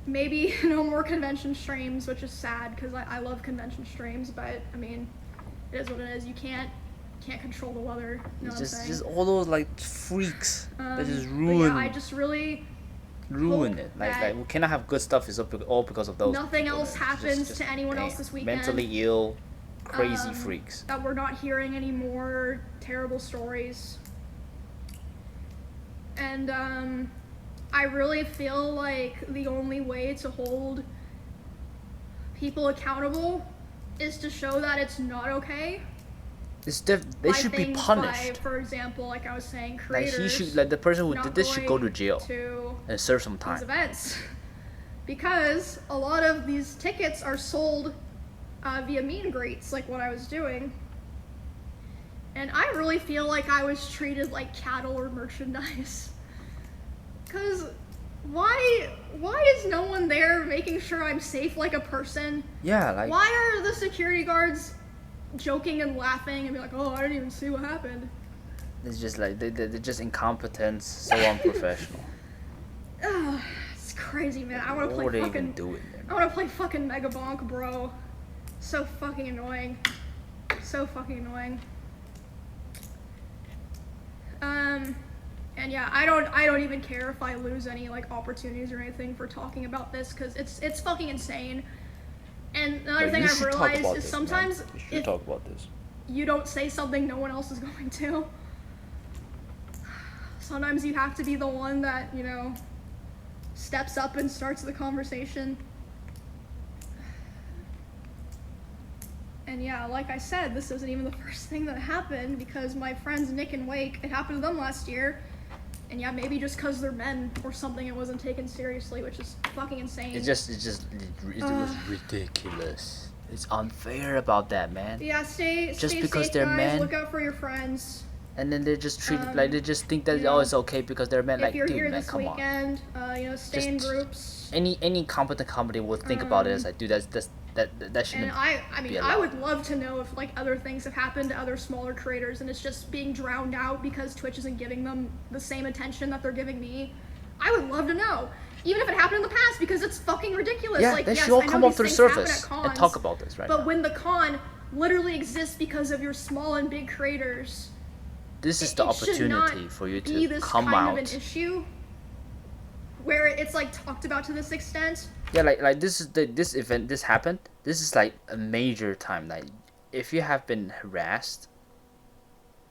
Maybe no more convention streams, which is sad because I love convention streams, but I mean, it is what it is. You can't control the weather. You know it's just all those like freaks that just ruin. Yeah, I just really ruin it. Like we cannot have good stuff. It's all because of those. Nothing else happens to anyone else this weekend. Mentally ill, crazy freaks. That we're not hearing any more terrible stories. And I really feel like the only way to hold people accountable is to show that it's not okay. They should be punished. For example, like I was saying, creators. The person who did this should go to jail and serve some time. These events, because a lot of these tickets are sold via meet and greets, like what I was doing. And I really feel like I was treated like cattle or merchandise. Cause why is no one there making sure I'm safe like a person? Yeah, like why are the security guards joking and laughing and be like, oh, I didn't even see what happened? It's just like they're just incompetent, so unprofessional. It's crazy, man. I want to play what fucking. Even doing there, I want to play fucking Mega Bonk, bro. So fucking annoying. So fucking annoying. And yeah, I don't even care if I lose any like opportunities or anything for talking about this, because it's fucking insane. And another thing I've realized is sometimes if talk about this. You don't say something, no one else is going to. Sometimes you have to be the one that, steps up and starts the conversation. And yeah, like I said, this isn't even the first thing that happened, because my friends Nick and Wake, it happened to them last year. And yeah, maybe just because they're men or something, it wasn't taken seriously, which is fucking insane. It was ridiculous. It's unfair about that, man. Yeah, stay because safe, they're guys. Men. Look out for your friends. And then they're just treated like they just think that it's okay because they're men. Like, dude, man, come on. If you're here this weekend, stay in groups. Any competent company will think about it as like, dude, that shouldn't. And I would love to know if like other things have happened to other smaller creators and it's just being drowned out because Twitch isn't giving them the same attention that they're giving me. I would love to know, even if it happened in the past, because it's fucking ridiculous. Yeah, like, they yes, should all come up to the surface cons, and talk about this, right? But when the con literally exists because of your small and big creators, this is the opportunity for you to come out. Of an issue where it's like talked about to this extent. Yeah, like this event, this happened. This is like a major time. Like, if you have been harassed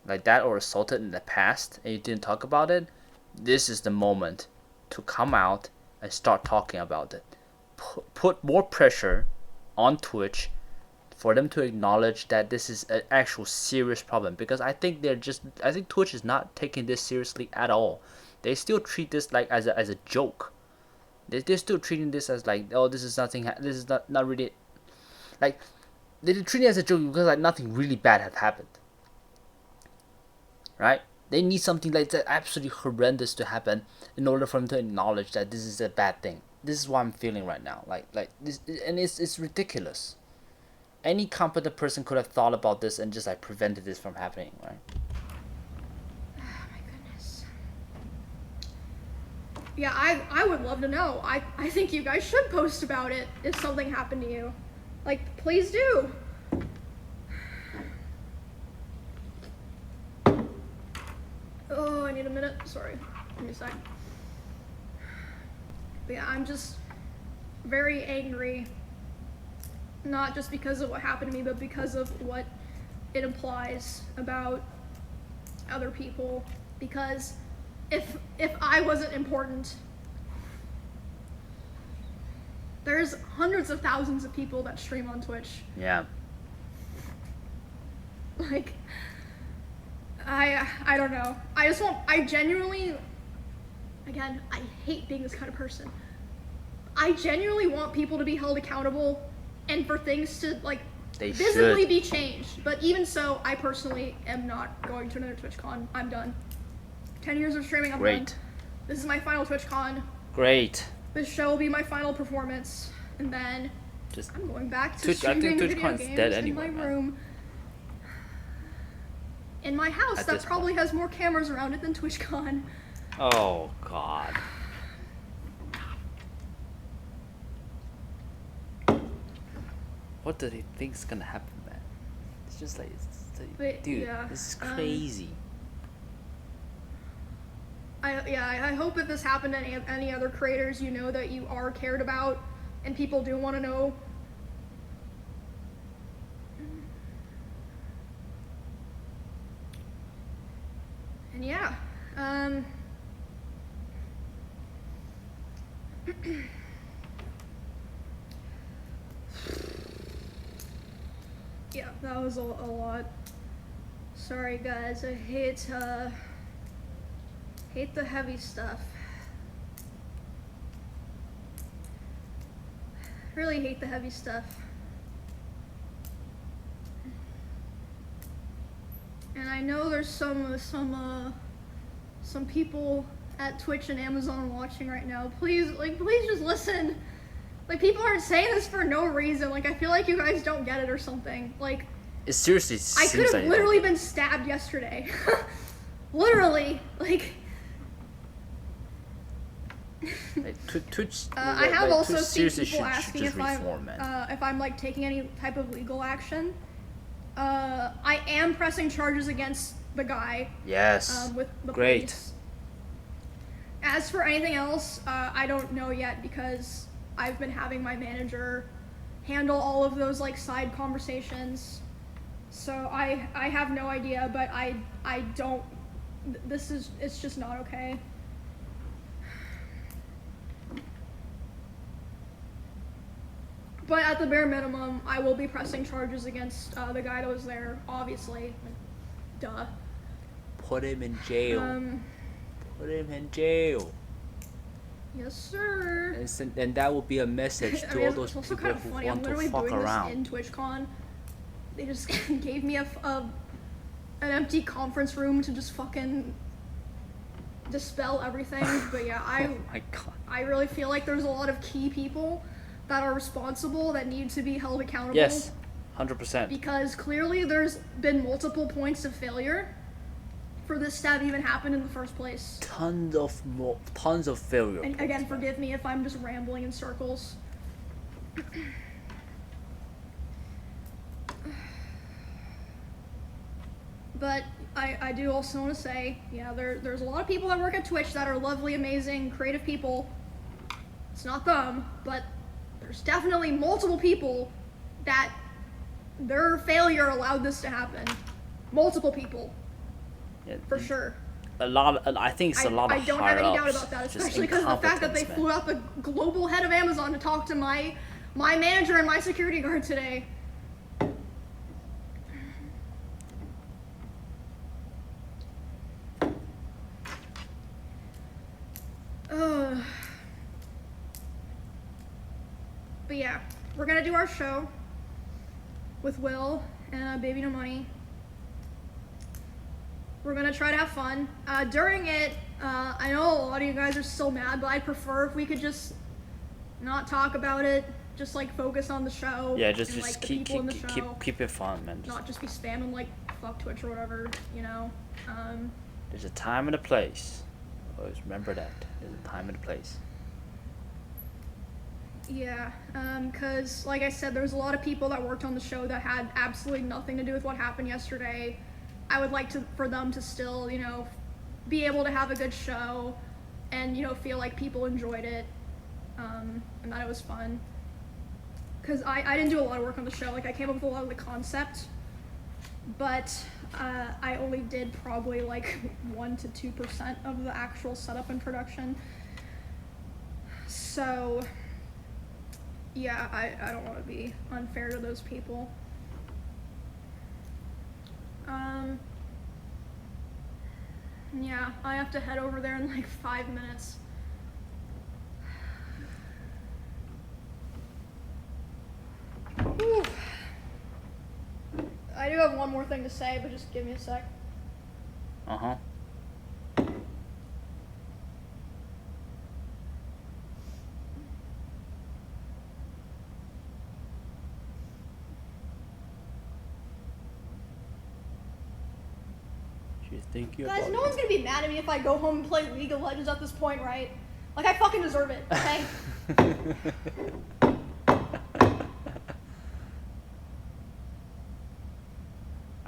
like that or assaulted in the past and you didn't talk about it, this is the moment to come out and start talking about it. Put more pressure on Twitch for them to acknowledge that this is an actual serious problem, because I think Twitch is not taking this seriously at all. They still treat this like as a joke. They're still treating this as like, oh, this is nothing. This is not really, like, they treat it as a joke because like nothing really bad had happened. right? They need something like that absolutely horrendous to happen in order for them to acknowledge that this is a bad thing. This is what I'm feeling right now. Like this, and it's ridiculous. Any competent person could have thought about this and just like prevented this from happening, right? Oh my goodness. Yeah, I would love to know. I think you guys should post about it if something happened to you. Like, please do. Oh, I need a minute. Sorry. Give me a sec. But yeah, I'm just very angry. Not just because of what happened to me, but because of what it implies about other people. Because if I wasn't important, there's hundreds of thousands of people that stream on Twitch. Yeah. Like, I don't know. I genuinely, again, I hate being this kind of person. I genuinely want people to be held accountable and for things to, like, They visibly should. be changed. But even so, I personally am not going to another TwitchCon. I'm done. 10 years of streaming, I'm Great. done. This is my final TwitchCon. Great. This show will be my final performance. And then Just I'm going back to Twitch- I think streaming video TwitchCon's games dead in anyway, my man. room. In my house At that this probably point. has more cameras around it than TwitchCon. Oh God. What do they think's gonna happen, man? It's just like, But, dude, yeah, this is crazy. I hope if this happened to any other creators, you know that you are cared about and people do want to know. And yeah, yeah, that was a lot. Sorry guys, I hate the heavy stuff. Really hate the heavy stuff. And I know there's some people at Twitch and Amazon watching right now. Please just listen. Like, people aren't saying this for no reason. Like, I feel like you guys don't get it or something. Like, It seriously I seems could have like literally been stabbed yesterday. Literally, like. Twitch. I have also Twitch seen seriously people should asking just if I'm reform, man. if I'm like taking any type of legal action. I am pressing charges against the guy. Yes. With the Great. police. As for anything else, I don't know yet because I've been having my manager handle all of those like side conversations. So I have no idea, but I don't. It's just not okay. But at the bare minimum, I will be pressing charges against the guy that was there, obviously. Duh. Put him in jail. Put him in jail. Yes, sir. And that will be a message I to mean, all those it's also people kind of who funny. I'm want to literally fuck doing around. this in TwitchCon. They just gave me an empty conference room to just fucking dispel everything. But yeah, Oh my God. I really feel like there's a lot of key people that are responsible that need to be held accountable. Yes, 100%. Because clearly there's been multiple points of failure for this to have even happened in the first place. Tons of failure. And again, forgive me if I'm just rambling in circles. But I do also want to say, yeah, there's a lot of people that work at Twitch that are lovely, amazing, creative people. It's not them, but there's definitely multiple people that their failure allowed this to happen. Multiple people, Yeah, for sure. I think it's a lot of I don't have any doubt higher-ups, about that, just especially because of the fact that they incompetence, flew man. out the global head of Amazon to talk to my manager and my security guard today. But yeah, we're gonna do our show with Will and Baby No Money. We're gonna try to have fun. During it, I know a lot of you guys are still mad, but I'd prefer if we could just not talk about it. Just like focus on the show. Yeah, and, just like, the keep people in the show. keep it fun, man. Not just be spamming like fuck Twitch or whatever, you know. There's a time and a place. Always remember that. There's a time and a place. Yeah, because like I said, there's a lot of people that worked on the show that had absolutely nothing to do with what happened yesterday. I would like for them to still, you know, be able to have a good show and, you know, feel like people enjoyed it, and that it was fun. Because I didn't do a lot of work on the show. Like, I came up with a lot of the concept, but I only did probably like 1 to 2% of the actual setup and production. So yeah, I don't want to be unfair to those people. Yeah, I have to head over there in like 5 minutes. Whew. I do have one more thing to say, but just give me a sec. Uh-huh. She's thinking about Guys, no one's gonna be mad at me if I go home and play League of Legends at this point, right? Like, I fucking deserve it, okay?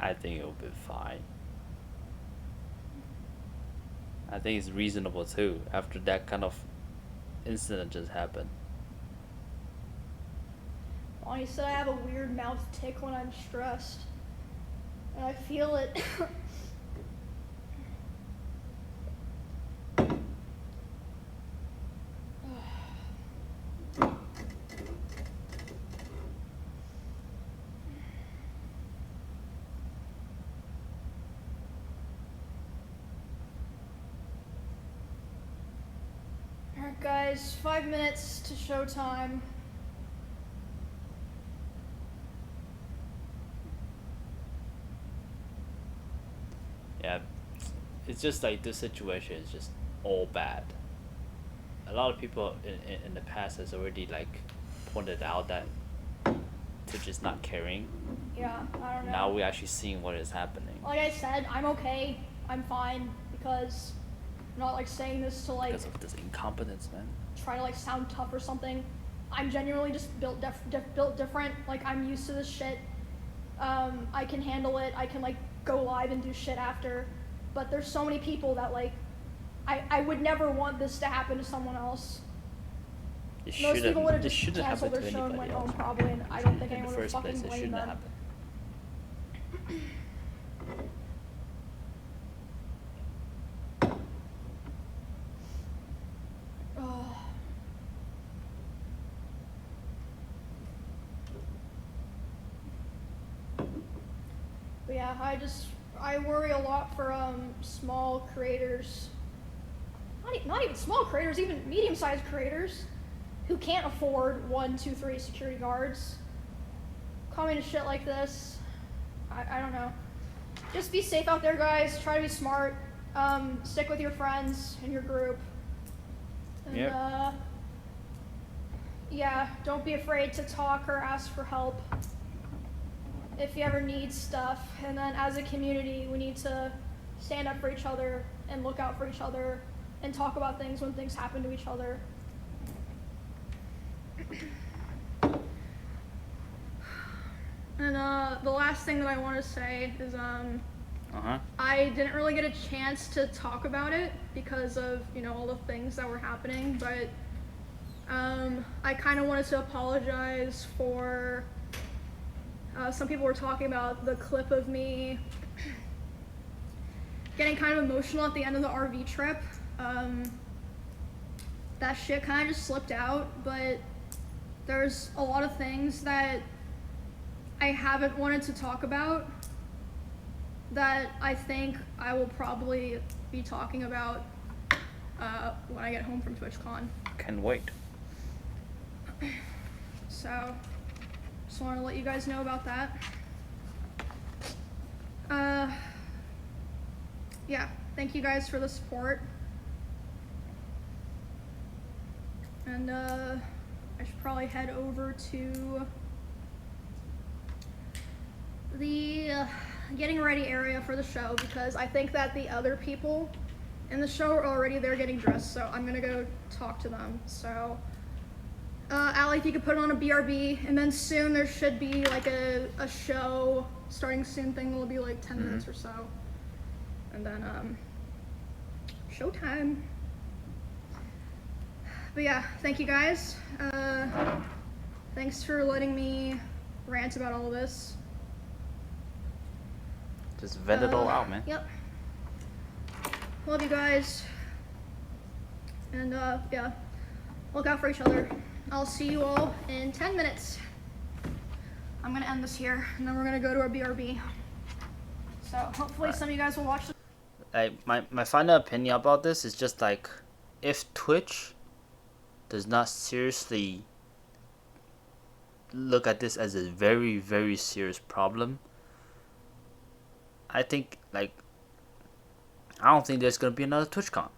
I think it'll be fine. I think it's reasonable too, after that kind of incident just happened. Bonnie said I have a weird mouth tick when I'm stressed. And I feel it. Alright guys, 5 minutes to showtime. Yeah, it's just like this situation is just all bad. A lot of people in the past has already like pointed out that to just not caring. Yeah, I don't know. Now we're actually seeing what is happening. Like I said, I'm okay. I'm fine because I'm not like saying this to like Because of this incompetence, man. try to like sound tough or something. I'm genuinely just built different. Like, I'm used to this shit. I can handle it. I can like go live and do shit after. But there's so many people that like I would never want this to happen to someone else. Most people would have just canceled their show and went home probably, and I don't think anyone would fucking blame them. But yeah, I worry a lot for small creators. Not even small creators, even medium-sized creators who can't afford 1, 2, 3 security guards. Coming to shit like this, I don't know. Just be safe out there, guys. Try to be smart. Stick with your friends and your group. And, yep. Yeah, don't be afraid to talk or ask for help if you ever need stuff. And then as a community, we need to stand up for each other and look out for each other and talk about things when things happen to each other. And the last thing that I want to say is I didn't really get a chance to talk about it because of, you know, all the things that were happening, but I kind of wanted to apologize for some people were talking about the clip of me getting kind of emotional at the end of the RV trip. That shit kind of just slipped out, but there's a lot of things that I haven't wanted to talk about that I think I will probably be talking about when I get home from TwitchCon. Can't wait. So, just want to let you guys know about that. yeah, thank you guys for the support. And I should probably head over to the getting ready area for the show because I think that the other people in the show are already there getting dressed, so I'm gonna go talk to them. So, Allie, if you could put on a BRB, and then soon there should be like a show starting soon thing will be like 10 minutes or so. And then, showtime. But yeah, thank you guys. Thanks for letting me rant about all of this. Just vent it all out, man. Yep. Love you guys. And yeah, look out for each other. I'll see you all in 10 minutes. I'm gonna end this here, and then we're gonna go to our BRB. So hopefully some of you guys will watch My final opinion about this is just like, if Twitch does not seriously look at this as a very, very serious problem, I think, like, I don't think there's gonna be another TwitchCon.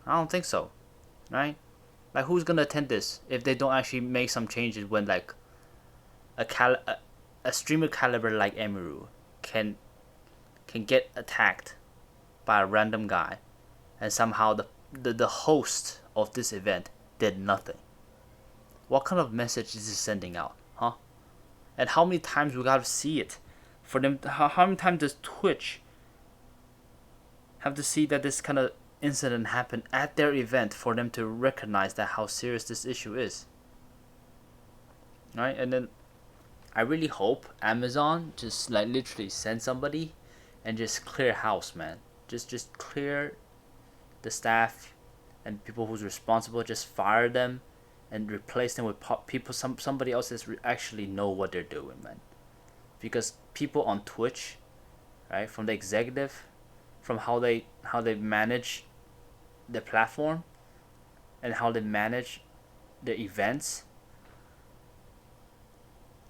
I don't think so, right? Like, who's gonna attend this if they don't actually make some changes when, like, a streamer caliber like Emiru can get attacked by a random guy, and somehow the host of this event did nothing? What kind of message is this sending out, huh? And how many times we gotta see it for them? How many times does Twitch have to see that this kind of incident happened at their event for them to recognize that how serious this issue is? Right? And then I really hope Amazon just like literally send somebody and just clear house, man. Just clear the staff and people who's responsible. Just fire them and replace them with people. Somebody else that actually know what they're doing, man. Because people on Twitch, right, from the executive, from how they manage the platform and how they manage the events,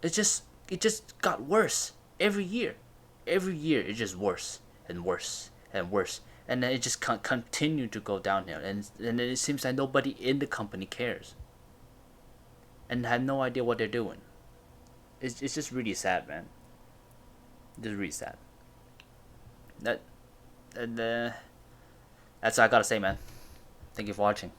it just got worse every year. Every year it's just worse and worse and worse, and then it just continue to go downhill, and then it seems like nobody in the company cares and have no idea what they're doing. It's just really sad, man. Just really sad. That and that's all I gotta say, man. Thank you for watching.